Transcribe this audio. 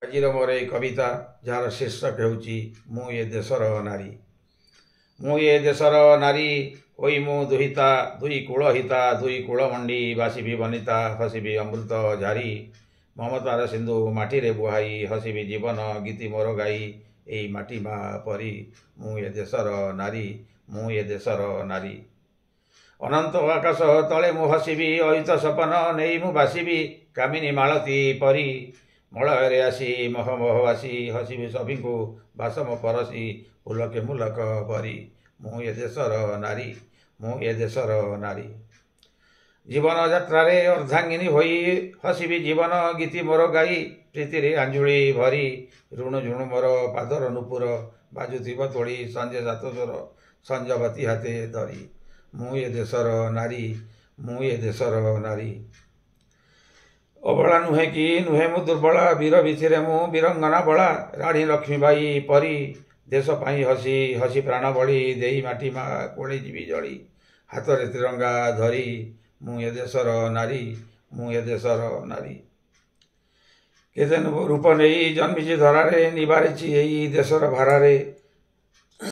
ଆଜିର ମୋର ଏଇ କବିତା ଯାହାର ଶୀର୍ଷକ ହେଉଛି ମୁଁ ଏ ଦେଶର ନାରୀ। ମୁଁ ଏ ଦେଶର ନାରୀ ହୋଇ ମୁଁ ଦୁହିତା ଦୁଇ କୂଳ ହିତା ଦୁଇ କୂଳ ମଣ୍ଡି ବାସିବି ବନିତା ହସିବି ଅମୃତ ଝାରି ମମତାର ସିନ୍ଧୁ ମାଟିରେ ବୁହାଇ ହସିବି ଜୀବନ ଗୀତି ମୋର ଗାଇ ଏଇ ମାଟି ମା ପରି ମୁଁ ଏ ଦେଶର ନାରୀ। ମୁଁ ଏ ଦେଶର ନାରୀ। ଅନନ୍ତ ଆକାଶ ତଳେ ମୁଁ ହସିବି ଅୟୁତ ସପନ ନେଇ ମୁଁ ବାସିବି କାମିନୀ ମାଳତୀ ପରି ମଳୟରେ ଆସି ମହମହ ଆସି ହସିବି ସଭିଙ୍କୁ ବାସମ ପରସି ପୁଲକେ ମୁଲକ ପରି ମୁଁ ଏ ଦେଶର ନାରୀ। ମୁଁ ଏ ଦେଶର ନାରୀ। ଜୀବନ ଯାତ୍ରାରେ ଅର୍ଦ୍ଧାଙ୍ଗିନୀ ହୋଇ ହସିବି ଜୀବନ ଗୀତି ମୋର ଗାଇ ପ୍ରୀତିରେ ଆଞ୍ଜୁଳି ଭରି ଋଣୁ ଝୁଣୁ ମୋର ପାଦର ନୁପୁର ବାଜୁଥିବ ତୋଳି ସଞ୍ଜେ ସାତଜୋର ସଞ୍ଜବତୀ ହାତେ ଧରି ମୁଁ ଏ ଦେଶର ନାରୀ। ମୁଁ ଏ ଦେଶର ନାରୀ। ଅବଳା ନୁହେଁ କି ନୁହେଁ ମୁଁ ଦୁର୍ବଳା ବୀର ଭିତରେ ମୁଁ ବୀରଙ୍ଗନା ବଳା ରାଣୀ ଲକ୍ଷ୍ମୀବାଇ ପରି ଦେଶ ପାଇଁ ହସି ହସି ପ୍ରାଣ ବଳି ଦେଇ ମାଟି ମା କୋଳି ଯିବି ଜଳି ହାତରେ ତ୍ରିରଙ୍ଗା ଧରି ମୁଁ ଏ ଦେଶର ନାରୀ। ମୁଁ ଏ ଦେଶର ନାରୀ। କେତେ ରୂପ ନେଇ ଜନ୍ମିଛି ଧରାରେ ନିବାରିଛି ଏଇ ଦେଶର ଭାରାରେ